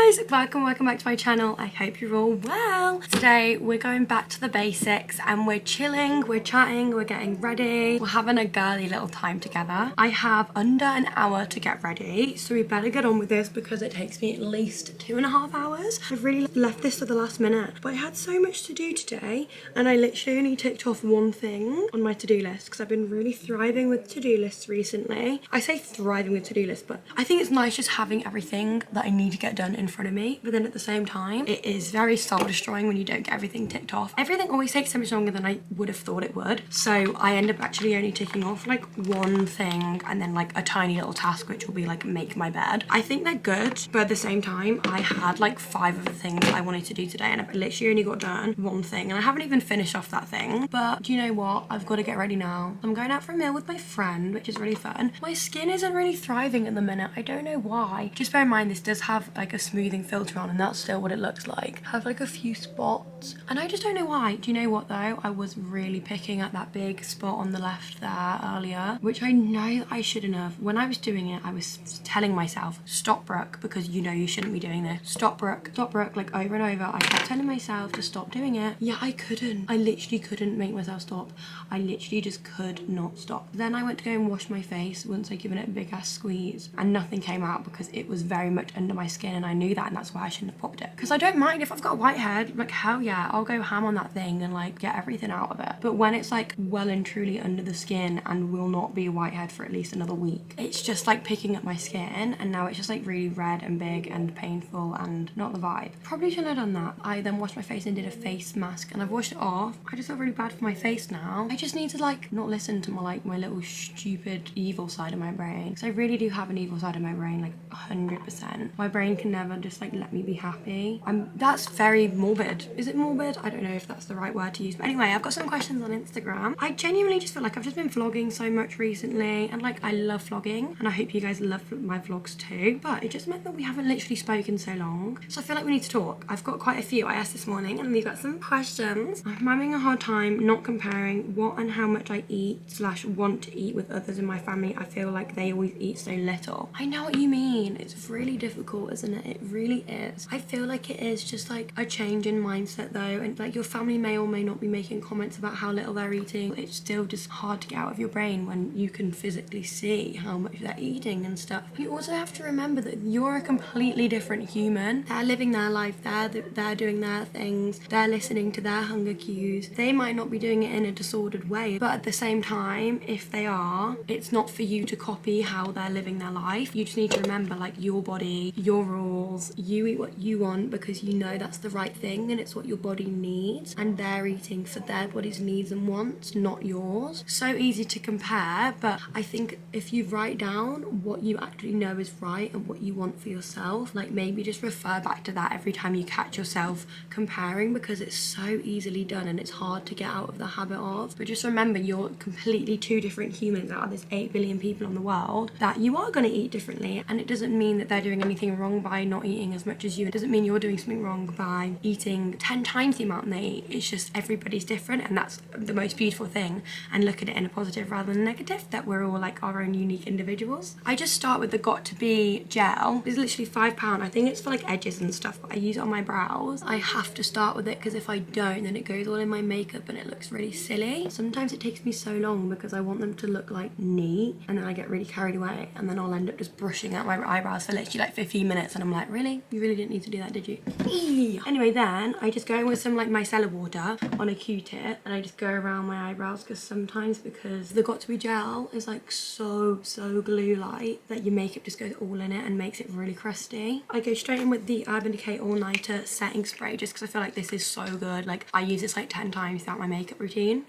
guys, welcome back to my channel. I hope you're all well. Today we're going back to the basics and we're chilling, we're chatting, we're getting ready, we're having a girly little time together. I have under an hour to get ready, so we better get on with this because it takes me at least 2.5 hours. I've really left this to the last minute, but I had so much to do today and I literally only ticked off one thing on my to-do list because I've been really thriving with to-do lists recently. I say thriving with to-do lists, but I think it's nice just having everything that I need to get done in front of me, but then at the same time it is very soul destroying when you don't get everything ticked off. Everything always takes so much longer than I would have thought it would, so I end up actually only ticking off like one thing and then like a tiny little task which will be like make my bed. I think they're good, but at the same time I had like 5 of the things I wanted to do today and I've literally only got done one thing and I haven't even finished off that thing. But do you know what, I've got to get ready now. I'm going out for a meal with my friend, which is really fun. My skin isn't really thriving at the minute, I don't know why. Just bear in mind this does have like a smoothing filter on and that's still what it looks like. I have like a few spots and I just don't know why. Do you know what though, I was really picking at that big spot on the left there earlier, which I know I shouldn't have. When I was doing it I was telling myself stop Brooke, because you know you shouldn't be doing this. Stop Brooke, like over and over. I kept telling myself to stop doing it. Yeah, I couldn't. I literally couldn't make myself stop. I literally just could not stop. Then I went to go and wash my face once I'd given it a big ass squeeze and nothing came out because it was very much under my skin and I knew that, and that's why I shouldn't have popped it. Because I don't mind if I've got a whitehead, like hell yeah, I'll go ham on that thing and like get everything out of it. But when it's like well and truly under the skin and will not be a whitehead for at least another week, it's just like picking up my skin and now it's just like really red and big and painful and not the vibe. Probably shouldn't have done that. I then washed my face and did a face mask and I've washed it off. I just feel really bad for my face now. I just need to like not listen to my little stupid evil side of my brain, because I really do have an evil side of my brain, like 100%. My brain can never just like let me be happy. That's very morbid. Is it morbid? I don't know if that's the right word to use, but anyway, I've got some questions on Instagram. I genuinely just feel like I've just been vlogging so much recently and like I love vlogging and I hope you guys love my vlogs too, but it just meant that we haven't literally spoken so long, so I feel like we need to talk. I've got quite a few I asked this morning and we've got some questions. I'm having a hard time not comparing what and how much I eat / want to eat with others in my family. I feel like they always eat so little. I know what you mean. It's really difficult, isn't it? It really is. I feel like it is just like a change in mindset though, and like your family may or may not be making comments about how little they're eating. It's still just hard to get out of your brain when you can physically see how much they're eating and stuff. You also have to remember that you're a completely different human. They're living their life, they're doing their things, they're listening to their hunger cues. They might not be doing it in a disordered way, but at the same time, if they are, it's not for you to copy how they're living their life. You just need to remember like your body, your rules. You eat what you want because you know that's the right thing and it's what your body needs, and they're eating for their body's needs and wants, not yours. So easy to compare, but I think if you write down what you actually know is right and what you want for yourself, like maybe just refer back to that every time you catch yourself comparing, because it's so easily done and it's hard to get out of the habit of. But just remember you're completely 2 different humans out of this 8 billion people in the world, that you are going to eat differently, and it doesn't mean that they're doing anything wrong by not eating as much as you. It doesn't mean you're doing something wrong by eating 10 times the amount they eat. It's just everybody's different, and that's the most beautiful thing, and look at it in a positive rather than negative, that we're all like our own unique individuals. I just start with the Got To Be gel. It's literally £5. I think it's for like edges and stuff, but I use it on my brows. I have to start with it because if I don't then it goes all in my makeup and it looks really silly. Sometimes it takes me so long because I want them to look like neat and then I get really carried away and then I'll end up just brushing out my eyebrows for literally like 15 minutes and I'm like, really? You really didn't need to do that, did you? Eee. Anyway, then I just go in with some like micellar water on a Q-tip and I just go around my eyebrows, because sometimes, because the Got To Be gel is like so glue-like that your makeup just goes all in it and makes it really crusty. I go straight in with the Urban Decay All Nighter setting spray just because I feel like this is so good. Like I use this like 10 times throughout my makeup routine.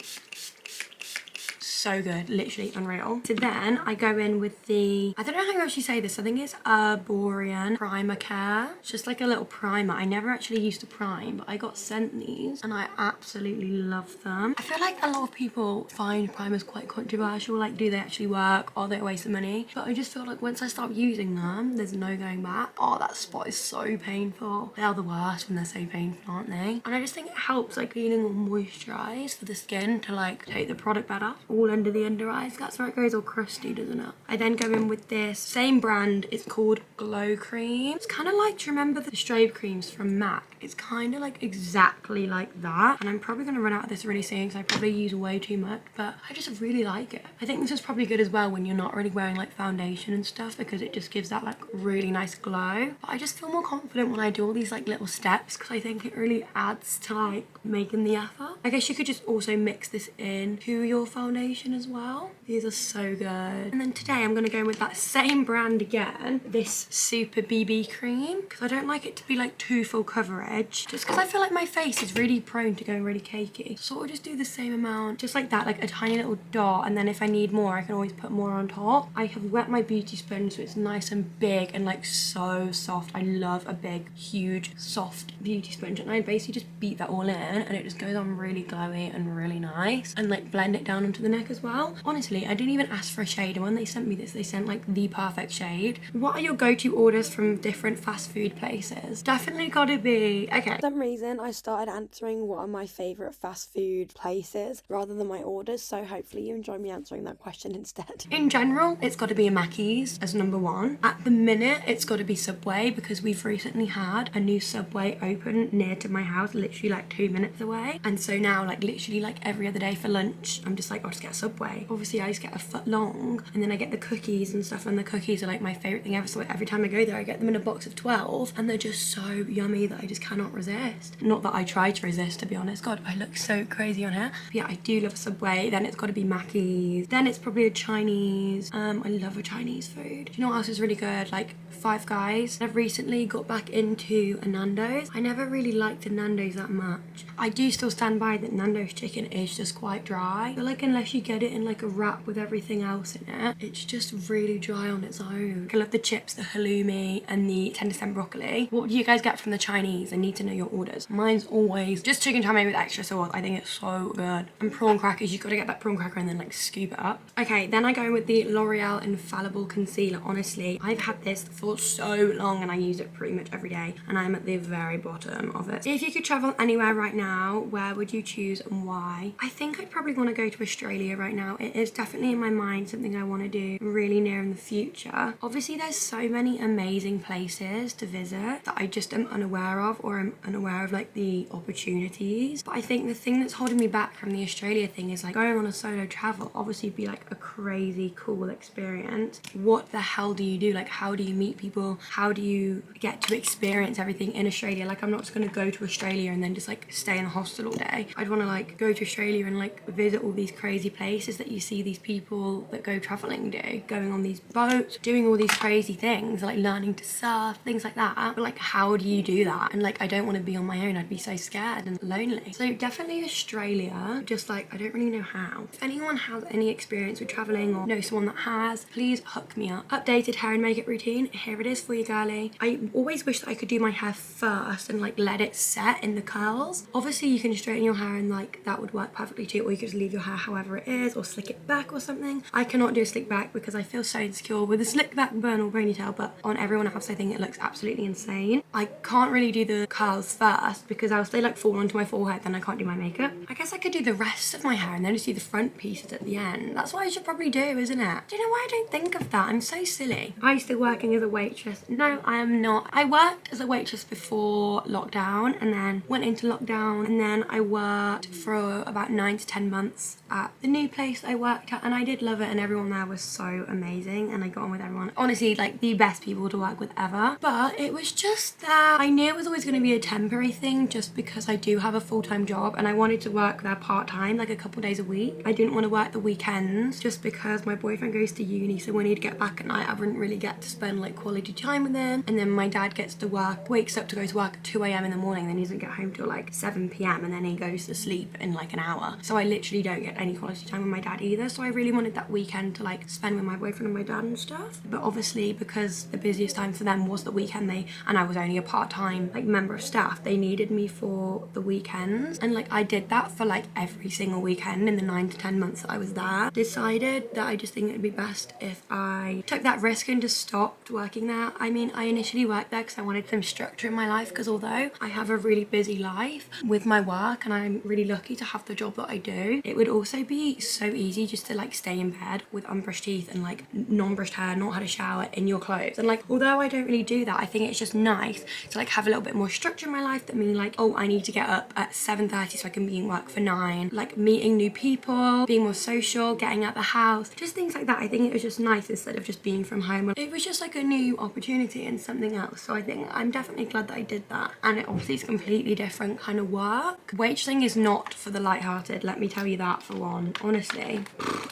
So good, literally unreal. So then I go in with the, I don't know how you actually say this, I think it's Arborian Primer Care. It's just like a little primer. I never actually used to prime, but I got sent these and I absolutely love them. I feel like a lot of people find primers quite controversial, like do they actually work, are they a waste of money? But I just feel like once I start using them, there's no going back. Oh, that spot is so painful. They are the worst when they're so painful, aren't they? And I just think it helps like cleaning or moisturize for the skin to like take the product better. All all under the under eyes. That's where it goes all crusty, doesn't it? I then go in with this same brand. It's called Glow Cream. It's kind of like, do you remember the strobe creams from MAC? It's kind of like exactly like that. And I'm probably going to run out of this really soon because I probably use way too much, but I just really like it. I think this is probably good as well when you're not really wearing like foundation and stuff, because it just gives that like really nice glow. But I just feel more confident when I do all these like little steps, because I think it really adds to like making the effort. I guess you could just also mix this in to your foundation as well. These are so good. And then today I'm going to go in with that same brand again, this Super BB cream, because I don't like it to be like too full coverage, just because I feel like my face is really prone to going really cakey. So I'll just do the same amount, just like that, like a tiny little dot, and then if I need more I can always put more on top. I have wet my beauty sponge so it's nice and big and like so soft. I love a big, huge, soft beauty sponge, and I basically just beat that all in and it just goes on really glowy and really nice, and like blend it down onto the neck as well. Honestly, I didn't even ask for a shade, and when they sent me this, they sent like the perfect shade. What are your go-to orders from different fast food places? Definitely gotta be, okay. For some reason, I started answering what are my favourite fast food places rather than my orders, so hopefully you enjoy me answering that question instead. In general, it's got to be a Mackey's as number one. At the minute, it's got to be Subway, because we've recently had a new Subway open near to my house, literally like 2 minutes away. And so now, like literally like every other day for lunch, I'm just like, I'll just get a Subway. Obviously, I just get a foot long, and then I get the cookies and stuff, and the cookies are like my favourite thing ever. So every time I go there, I get them in a box of 12, and they're just so yummy that I just cannot resist. Not that I try to resist, to be honest. God, I look so crazy on here. But yeah, I do love a Subway. Then it's got to be Mackey's. Then it's probably a Chinese. I love a Chinese food. Do you know what else is really good? Like Five Guys. I've recently got back into a Nando's. I never really liked the Nando's that much. I do still stand by that Nando's chicken is just quite dry. I feel like unless you get it in like a wrap with everything else in it, it's just really dry on its own. I love the chips, the halloumi, and the tender stem broccoli. What do you guys get from the Chinese? I need to know your orders. Mine's always just chicken chow mein with extra sauce. I think it's so good. And prawn crackers, you've got to get that prawn cracker and then like scoop it up. Okay, then I go with the L'Oreal Infallible Concealer. Honestly, I've had this for so long and I use it pretty much every day, and I'm at the very bottom of it. If you could travel anywhere right now, where would you choose and why? I think I'd probably want to go to Australia right now. It is definitely in my mind something I want to do really near in the future. Obviously, there's so many amazing places to visit that I just am unaware of, or I'm unaware of like the opportunities. But I think the thing that's holding me back from the Australia thing is like going on a solo travel. Obviously, it'd be like a crazy cool experience. What the hell do you do? Like, how do you meet people? How do you get to experience everything in Australia? Like, I'm not just going to go to Australia and then just like stay in a hostel all day. I'd want to like go to Australia and like visit all these crazy places that you see these people that go traveling do, going on these boats, doing all these crazy things, like learning to surf, things like that. But like, how do you do that? And like, I don't want to be on my own. I'd be so scared and lonely. So definitely Australia. Just like, I don't really know how. If anyone has any experience with traveling or know someone that has, please hook me up. Updated hair and makeup routine. Here it is for you, girly. I always wish that I could do my hair first and like let it set in the curls. Obviously, you can straighten your hair and like that would work perfectly too, or you could just leave your hair however it is, or slick it back or something. I cannot do a slick back because I feel so insecure with a slick back bun or ponytail, but on everyone else I think it looks absolutely insane. I can't really do the curls first because else they like fall onto my forehead, then I can't do my makeup. I guess I could do the rest of my hair and then just do the front pieces at the end. That's what I should probably do, isn't it? Do you know why I don't think of that? I'm so silly. Are you still working as a waitress? No, I am not. I worked as a waitress before lockdown and then went into lockdown, and then I worked for about 9 to 10 months at the new place I worked at, and I did love it, and everyone there was so amazing and I got on with everyone. Honestly, like the best people to work with ever. But it was just that I knew it was always going to be a temporary thing just because I do have a full-time job and I wanted to work there part-time, like a couple days a week. I didn't want to work the weekends just because my boyfriend goes to uni, so when he'd get back at night I wouldn't really get to spend like quality time with him. And then my dad gets to work, wakes up to go to work at 2 a.m. in the morning, then he doesn't get home till like 7 p.m. and then he goes to sleep in like an hour. So I literally don't get any quality time with my dad either. So I really wanted that weekend to like spend with my boyfriend and my dad and stuff. But obviously because the busiest time for them was the weekend, and I was only a part-time like member of staff, they needed me for the weekends. And like I did that for like every single weekend in the 9 to 10 months that I was there. Decided that I just think it'd be best if I took that risk and just stopped working there. I mean, I initially worked there because I wanted some structure in my life, because although I have a really busy life with my work and I'm really lucky to have the job that I do, it would also be it's so easy just to like stay in bed with unbrushed teeth and like non-brushed hair, not had a shower, in your clothes. And like, although I don't really do that, I think it's just nice to like have a little bit more structure in my life. That means like, oh, I need to get up at 7:30 so I can be in work for 9, like meeting new people, being more social, getting out the house, just things like that. I think it was just nice instead of just being from home. It was just like a new opportunity and something else. So I think I'm definitely glad that I did that. And it obviously is completely different kind of work. Waitressing is not for the light-hearted, let me tell you that for one. Honestly,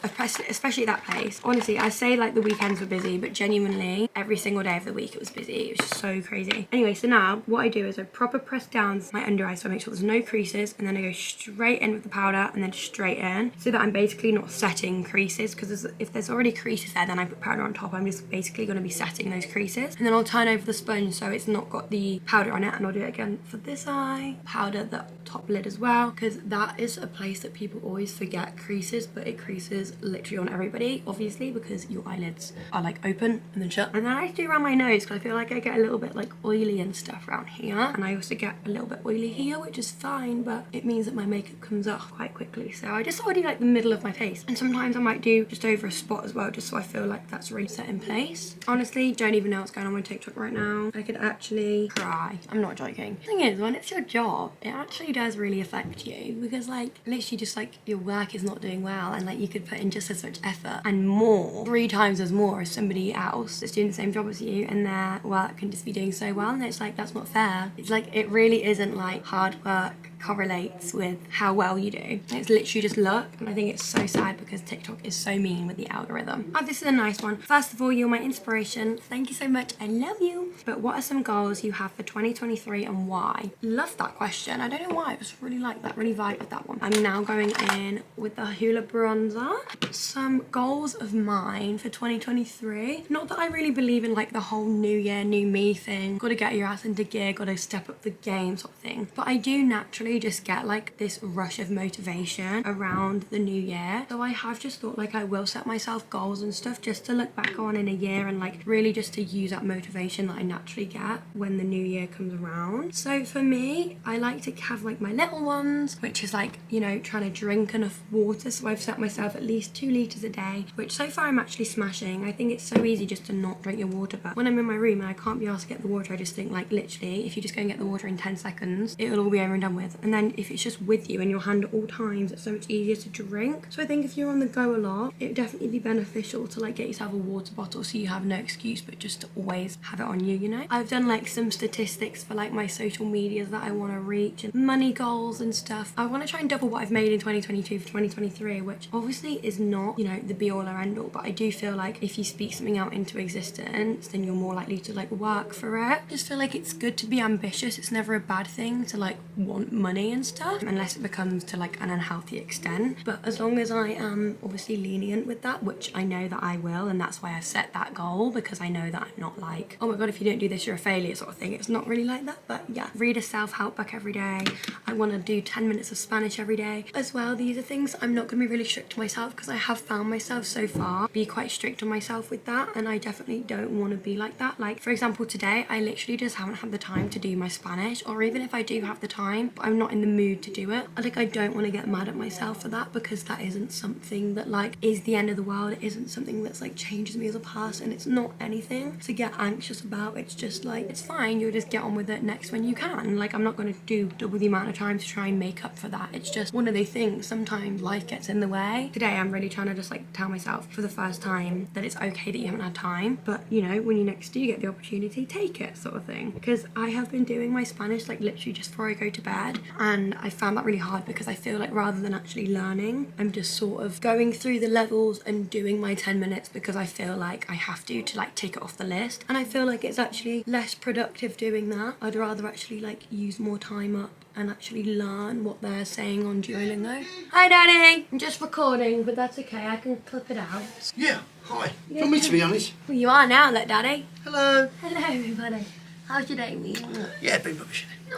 especially that place. Honestly, I say like the weekends were busy, but genuinely every single day of the week it was busy. It was just so crazy. Anyway, so now what I do is I proper press down my under eye so I make sure there's no creases, and then I go straight in with the powder and then straight in, so that I'm basically not setting creases, because if there's already creases there, then I put powder on top, I'm just basically going to be setting those creases. And then I'll turn over the sponge so it's not got the powder on it, and I'll do it again for this eye, powder the top lid as well, because that is a place that people always forget creases, but it creases literally on everybody, obviously, because your eyelids are like open and then shut. And then I do around my nose because I feel like I get a little bit like oily and stuff around here, and I also get a little bit oily here, which is fine, but it means that my makeup comes off quite quickly. So I just already like the middle of my face, and sometimes I might do just over a spot as well, just so I feel like that's really set in place. Honestly, don't even know what's going on with TikTok right now. I could actually cry. I'm not joking. The thing is, when it's your job, it actually does really affect you, because like literally just like your work is not doing well, and like you could put in just as much effort and more, 3 times as more as somebody else that's doing the same job as you, and their work can just be doing so well, and it's like, that's not fair. It's like, it really isn't like hard work correlates with how well you do. It's literally just luck, and I think it's so sad because TikTok is so mean with the algorithm. Oh, this is a nice one. First of all, you're my inspiration. Thank you so much. I love you. But what are some goals you have for 2023 and why? Love that question. I don't know why. I just really like that. Really vibe with that one. I'm now going in with the Hoola bronzer. Some goals of mine for 2023. Not that I really believe in like the whole new year, new me thing. Gotta get your ass into gear. Gotta step up the game sort of thing. But I do naturally just get like this rush of motivation around the new year. So I have just thought like I will set myself goals and stuff just to look back on in a year, and like really just to use that motivation that I naturally get when the new year comes around. So for me, I like to have like my little ones, which is like, you know, trying to drink enough water. So I've set myself at least 2 litres a day, which so far I'm actually smashing. I think it's so easy just to not drink your water, but when I'm in my room and I can't be asked to get the water, I just think like literally if you just go and get the water in 10 seconds, it'll all be over and done with. And then if it's just with you in your hand at all times, it's so much easier to drink. So I think if you're on the go a lot, it would definitely be beneficial to like get yourself a water bottle so you have no excuse but just to always have it on you, you know? I've done like some statistics for like my social medias that I want to reach and money goals and stuff. I want to try and double what I've made in 2022 for 2023, which obviously is not, you know, the be all or end all, but I do feel like if you speak something out into existence, then you're more likely to like work for it. I just feel like it's good to be ambitious. It's never a bad thing to like want money and stuff, unless it becomes to like an unhealthy extent. But as long as I am obviously lenient with that, which I know that I will, and that's why I've set that goal, because I know that I'm not like, oh my god, if you don't do this you're a failure sort of thing. It's not really like that. But yeah, read a self-help book every day. I want to do 10 minutes of Spanish every day as well. These are things I'm not going to be really strict to myself, because I have found myself so far be quite strict on myself with that, and I definitely don't want to be like that. Like for example, today I literally just haven't had the time to do my Spanish, or even if I do have the time but I'm not in the mood to do it. Like I don't want to get mad at myself for that, because that isn't something that like is the end of the world. It isn't something that's like changes me as a person. It's not anything to get anxious about. It's just like, it's fine, you'll just get on with it next when you can. Like I'm not going to do double the amount of time to try and make up for that. It's just one of those things, sometimes life gets in the way. Today I'm really trying to just like tell myself for the first time that it's okay that you haven't had time, but you know, when you next do get the opportunity, take it sort of thing. Because I have been doing my Spanish like literally just before I go to bed, and I found that really hard, because I feel like rather than actually learning, I'm just sort of going through the levels and doing my 10 minutes because I feel like I have to like take it off the list, and I feel like it's actually less productive doing that. I'd rather actually like use more time up and actually learn what they're saying on Duolingo. Hi Daddy! I'm just recording, but that's okay, I can clip it out. Yeah, hi. Do you want me to be honest? Well, you are now, look Daddy. Hello. Hello everybody. How's your day been? Yeah, big rubbish. No,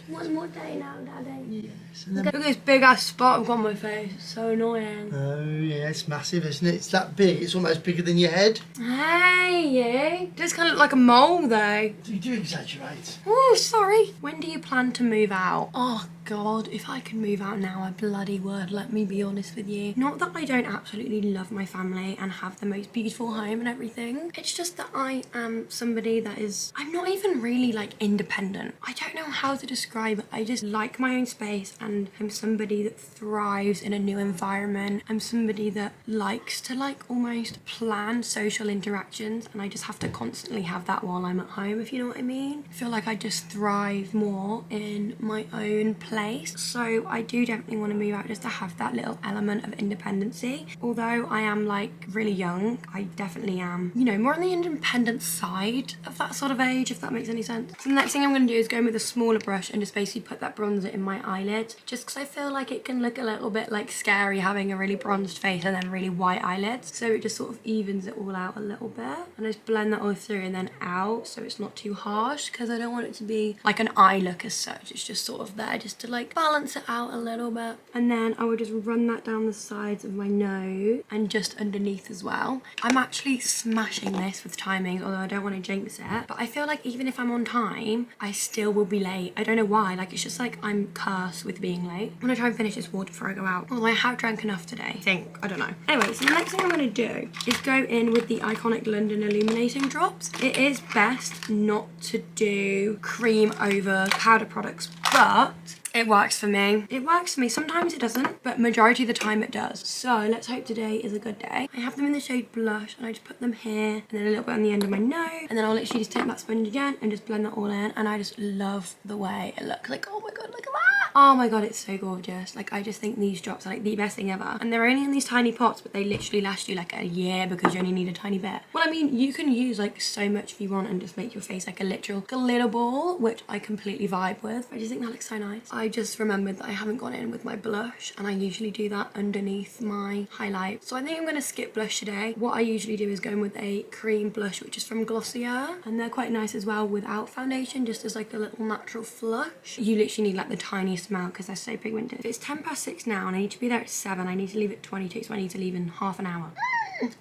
one more day now, Daddy. Yes. Look at this big ass spot I've got on my face. It's so annoying. Oh yeah, it's massive, isn't it? It's that big. It's almost bigger than your head. Hey, you. Does kind of look like a mole though. You do exaggerate. Oh, sorry. When do you plan to move out? Oh God, if I could move out now, I bloody would. Let me be honest with you. Not that I don't absolutely love my family and have the most beautiful home and everything. It's just that I am somebody that is, I'm not even really like independent. I don't know how to describe it. I just like my own space, and I'm somebody that thrives in a new environment. I'm somebody that likes to like almost plan social interactions, and I just have to constantly have that while I'm at home, if you know what I mean. I feel like I just thrive more in my own place. So I do definitely want to move out just to have that little element of independency. Although I am like really young, I definitely am, you know, more on the independent side of that sort of age, if that makes any sense. So the next thing I'm going to do is go in with a smaller brush and just basically put that bronzer in my eyelid, just because I feel like it can look a little bit like scary having a really bronzed face and then really white eyelids. So it just sort of evens it all out a little bit, and I just blend that all through and then out so it's not too harsh, because I don't want it to be like an eye look as such. It's just sort of there just to like balance it out a little bit. And then I will just run that down the sides of my nose and just underneath as well. I'm actually smashing this with timing, although I don't want to jinx it, but I feel like even if I'm on time, I still will be late. I don't know why, like it's just like I'm cursed with being late. I'm gonna try and finish this water before I go out, although I have drank enough today, I think. I don't know. Anyway, so the next thing I'm gonna do is go in with the iconic London illuminating drops. It is best not to do cream over powder products, but it works for me. It works for me. Sometimes it doesn't, but majority of the time it does. So let's hope today is a good day. I have them in the shade Blush, and I just put them here and then a little bit on the end of my nose, and then I'll literally just take that sponge again and just blend that all in, and I just love the way it looks. Like, oh my God, look at that. Oh my God, it's so gorgeous. Like, I just think these drops are like the best thing ever. And they're only in these tiny pots, but they literally last you like a year because you only need a tiny bit. Well, I mean, you can use like so much if you want and just make your face like a literal glitter ball, which I completely vibe with. I just think that looks so nice. I just remembered that I haven't gone in with my blush, and I usually do that underneath my highlight. So I think I'm gonna skip blush today. What I usually do is go in with a cream blush, which is from Glossier, and they're quite nice as well without foundation, just as like a little natural flush. You literally need like the tiniest amount because they're so pigmented. If it's 6:10 now and I need to be there at 7, I need to leave at 22, so I need to leave in half an hour.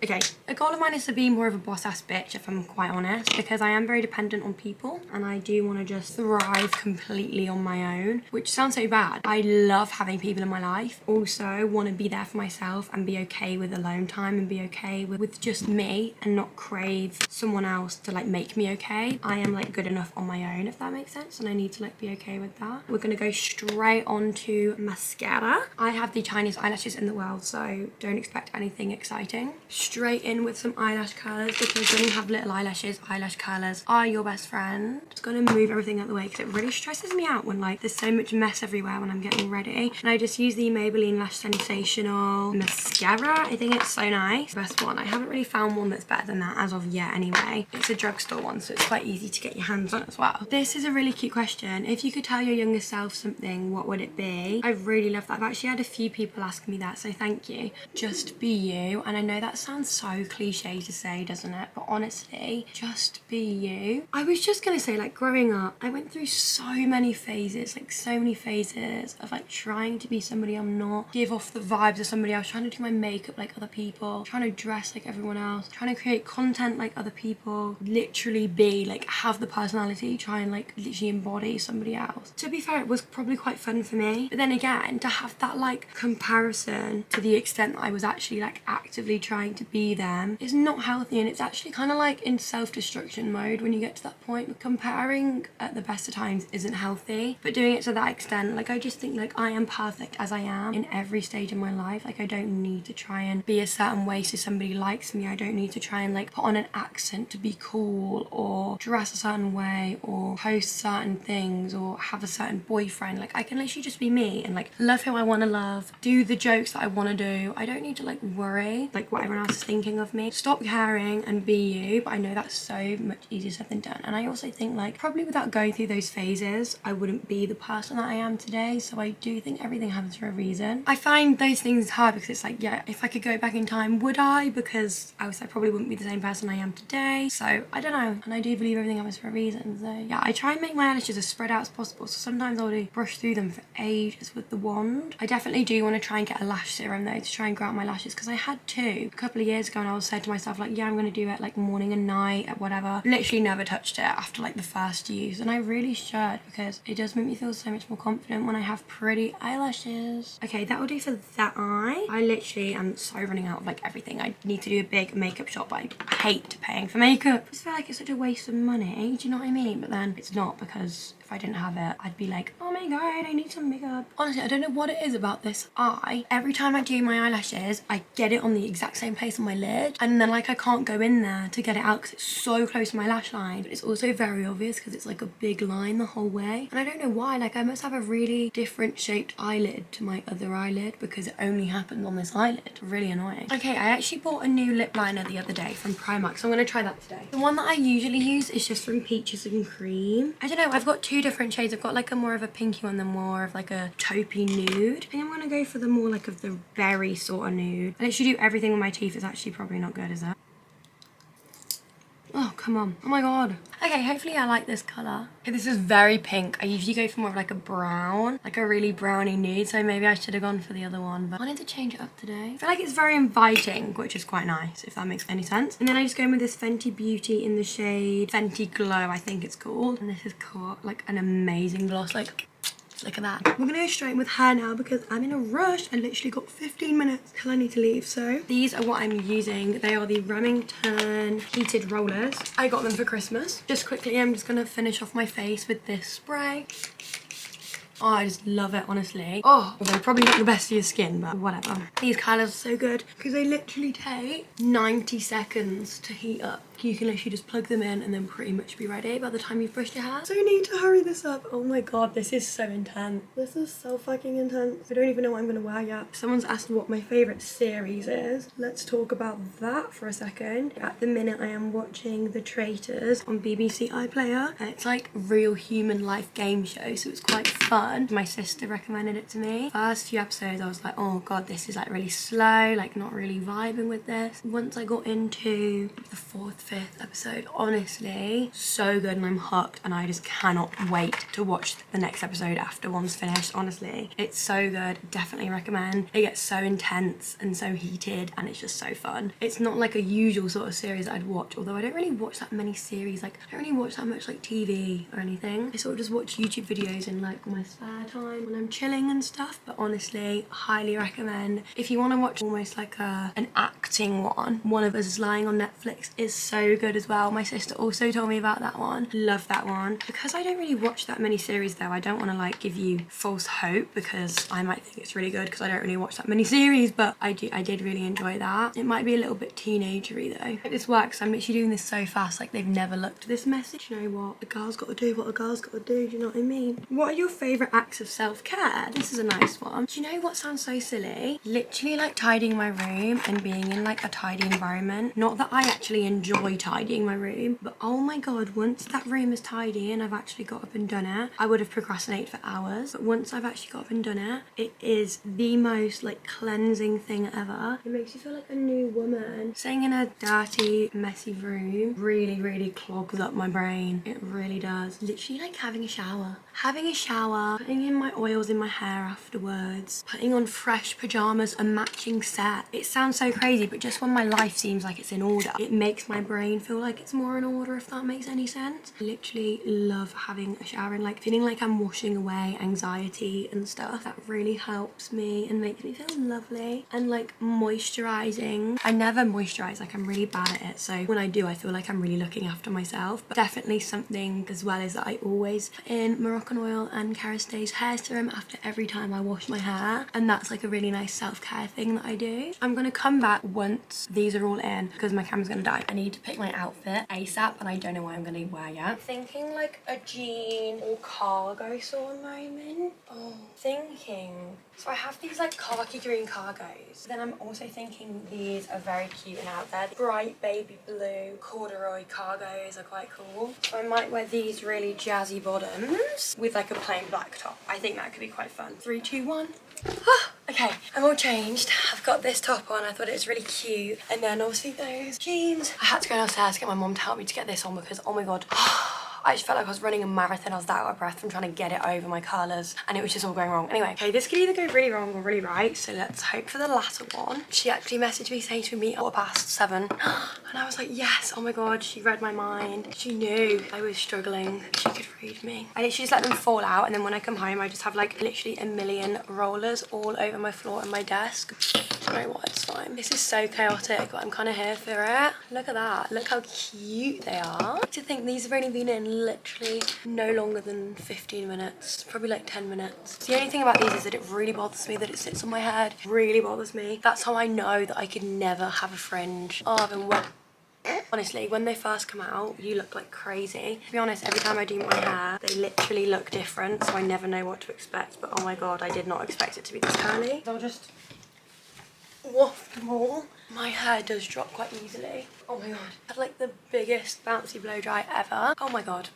Okay, a goal of mine is to be more of a boss ass bitch, if I'm quite honest, because I am very dependent on people and I do want to just thrive completely on my own, which sounds so bad. I love having people in my life. Also want to be there for myself and be okay with alone time and be okay with just me and not crave someone else to like make me okay. I am like good enough on my own, if that makes sense, and I need to like be okay with that. We're gonna go straight on to mascara. I have the tiniest eyelashes in the world, so don't expect anything exciting. Straight in with some eyelash curlers, because when you have little eyelashes, eyelash curlers are your best friend. Just gonna move everything out of the way because it really stresses me out when like there's so much mess everywhere when I'm getting ready. And I just use the Maybelline Lash Sensational mascara. I think it's so nice. Best one. I haven't really found one that's better than that as of yet anyway. It's a drugstore one, so it's quite easy to get your hands on as well. This is a really cute question. If you could tell your younger self something, what would it be? I really love that. I've actually had a few people ask me that, so thank you. Just be you. And I know that sounds so cliche to say, doesn't it? But honestly, just be you. I was just gonna say, like, growing up, I went through so many phases, like so many phases of like trying to be somebody I'm not, give off the vibes of somebody else, trying to do my makeup like other people, trying to dress like everyone else, trying to create content like other people, literally be like, have the personality, try and like literally embody somebody else. To be fair, it was probably quite fun for me, but then again, to have that like comparison to the extent that I was actually like actively trying to be them is not healthy, and it's actually kind of like in self-destruction mode when you get to that point. Comparing at the best of times isn't healthy, but doing it to that extent, like I just think like I am perfect as I am in every stage of my life. Like I don't need to try and be a certain way so somebody likes me. I don't need to try and like put on an accent to be cool or dress a certain way or post certain things or have a certain boyfriend. Like I can literally just be me and like love who I want to love, do the jokes that I want to do. I don't need to like worry like what everyone everyone else is thinking of me. Stop caring and be you. But I know that's so much easier said than done. And I also think like probably without going through those phases, I wouldn't be the person that I am today. So I do think everything happens for a reason. I find those things hard because it's like, yeah, if I could go back in time, would I? Because else I probably wouldn't be the same person I am today. So I don't know. And I do believe everything happens for a reason. So yeah, I try and make my eyelashes as spread out as possible. So sometimes I'll do brush through them for ages with the wand. I definitely do want to try and get a lash serum though to try and grow out my lashes, because I had to a couple of years ago, and I was said to myself like, yeah, I'm going to do it like morning and night at whatever. Literally never touched it after like the first use, and I really should, because it does make me feel so much more confident when I have pretty eyelashes. Okay, that will do for that eye. I literally am so running out of like everything. I need to do a big makeup shop, but I hate paying for makeup. I just feel like it's such a waste of money, do you know what I mean? But then it's not, because if I didn't have it, I'd be like, oh my god, I need some makeup. Honestly, I don't know what it is about this eye. Every time I do my eyelashes, I get it on the exact same place on my lid, and then like I can't go in there to get it out because it's so close to my lash line. But it's also very obvious because it's like a big line the whole way, and I don't know why. Like I must have a really different shaped eyelid to my other eyelid because it only happened on this eyelid. Really annoying. Okay, I actually bought a new lip liner the other day from Primark, so I'm gonna try that today. The one that I usually use is just from Peaches and Cream. I don't know, I've got two different shades. I've got like a more of a pinky one, than more of like a taupey nude. I think I'm gonna go for the more like of the berry sort of nude. I literally do everything with my teeth. It's actually probably not good, is it? Oh, come on. Oh my god. Okay, hopefully I like this colour. Okay, this is very pink. I usually go for more of like a brown, like a really browny nude, so maybe I should have gone for the other one, but I wanted to change it up today. I feel like it's very inviting, which is quite nice, if that makes any sense. And then I just go in with this Fenty Beauty in the shade Fenty Glow, I think it's called. And this is called like an amazing gloss, like... look at that. We're gonna go straight in with hair now because I'm in a rush. I literally got 15 minutes till I need to leave. So these are what I'm using. They are the Remington heated rollers. I got them for Christmas. Just quickly, I'm just gonna finish off my face with this spray. Oh, I just love it, honestly. Oh, although probably not the best for your skin, but whatever. These colours are so good because they literally take 90 seconds to heat up. You can literally just plug them in and then pretty much be ready by the time you've brushed your hair. So you need to hurry this up. Oh my god, this is so intense. This is so fucking intense. I don't even know what I'm gonna wear yet. Someone's asked what my favourite series is. Let's talk about that for a second. At the minute, I am watching The Traitors on BBC iPlayer. And it's like real human life game show, so it's quite fun. My sister recommended it to me. First few episodes, I was like, oh god, this is like really slow, like not really vibing with this. Once I got into the fourth, fifth episode, honestly so good, and I'm hooked, and I just cannot wait to watch the next episode after one's finished. Honestly, it's so good. Definitely recommend. It gets so intense and so heated, and it's just so fun. It's not like a usual sort of series that I'd watch, although I don't really watch that many series. Like I don't really watch that much like TV or anything. I sort of just watch YouTube videos in like my spare time when I'm chilling and stuff. But honestly, highly recommend. If you want to watch almost like an acting one of Us Is Lying on Netflix is so good as well. My sister also told me about that one. Love that one. Because I don't really watch that many series though, I don't want to like give you false hope, because I might think it's really good because I don't really watch that many series, but I did really enjoy that. It might be a little bit teenagery though. But this works. I'm literally doing this so fast, like they've never looked at this message. You know what? A girl's got to do what a girl's got to do, do you know what I mean? What are your favourite acts of self-care? This is a nice one. Do you know what sounds so silly? Literally like tidying my room and being in like a tidy environment. Not that I actually enjoy tidying my room, but oh my god, once that room is tidy and I've actually got up and done it, I would have procrastinated for hours, but once I've actually got up and done it, it is the most like cleansing thing ever. It makes you feel like a new woman. Staying in a dirty, messy room really clogs up my brain. It really does. Literally like having a shower, putting in my oils in my hair afterwards, putting on fresh pajamas, a matching set. It sounds so crazy, but just when my life seems like it's in order, it makes my brain feel like it's more in order, if that makes any sense. I literally love having a shower and like feeling like I'm washing away anxiety and stuff. That really helps me and makes me feel lovely. And like moisturizing, I never moisturize, like I'm really bad at it, so when I do I feel like I'm really looking after myself. But definitely something as well is that I always put in Moroccan oil and Kerastase hair serum after every time I wash my hair, and that's like a really nice self-care thing that I do. I'm gonna come back once these are all in because my camera's gonna die. I need pick my outfit ASAP and I don't know what I'm gonna wear yet. I'm thinking like a jean or cargo sort of moment. Oh, thinking. So I have these like khaki green cargos. Then I'm also thinking these are very cute and out there. Bright baby blue corduroy cargos are quite cool. So I might wear these really jazzy bottoms with like a plain black top. I think that could be quite fun. 3, 2, 1. Okay, I'm all changed. I've got this top on. I thought it was really cute. And then obviously those jeans. I had to go downstairs to get my mum to help me to get this on because, oh my God, I just felt like I was running a marathon. I was that out of breath from trying to get it over my colours and it was just all going wrong. Anyway, okay, this could either go really wrong or really right. So let's hope for the latter one. She actually messaged me saying to meet at 7:15. And I was like, yes, oh my God, she read my mind. She knew I was struggling. She could read me. I literally just let them fall out. And then when I come home, I just have like literally a million rollers all over my floor and my desk. I don't know what, it's fine. This is so chaotic, but I'm kind of here for it. Look at that. Look how cute they are. To think these have only been in literally no longer than 15 minutes, probably like 10 minutes. The only thing about these is that it really bothers me that it sits on my head. It really bothers me. That's how I know that I could never have a fringe. Oh, I've been wet. Honestly, when they first come out, you look like crazy. To be honest, every time I do my hair, they literally look different, so I never know what to expect. But oh my God, I did not expect it to be this curly. I'll just waft them all. My hair does drop quite easily. Oh my God. I had like the biggest bouncy blow dry ever. Oh my God.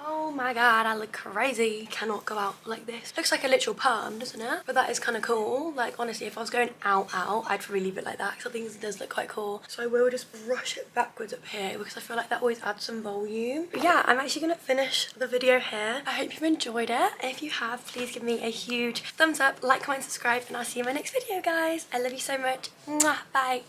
Oh my God, I look crazy. Cannot go out like this. Looks like a literal perm, doesn't it? But that is kind of cool. Like honestly, if I was going out, I'd probably leave it like that because I think it does look quite cool. So I will just brush it backwards up here because I feel like that always adds some volume. But yeah, I'm actually gonna finish the video here. I hope you've enjoyed it. If you have, please give me a huge thumbs up, like, comment, subscribe, and I'll see you in my next video, guys. I love you so much. Mwah, bye.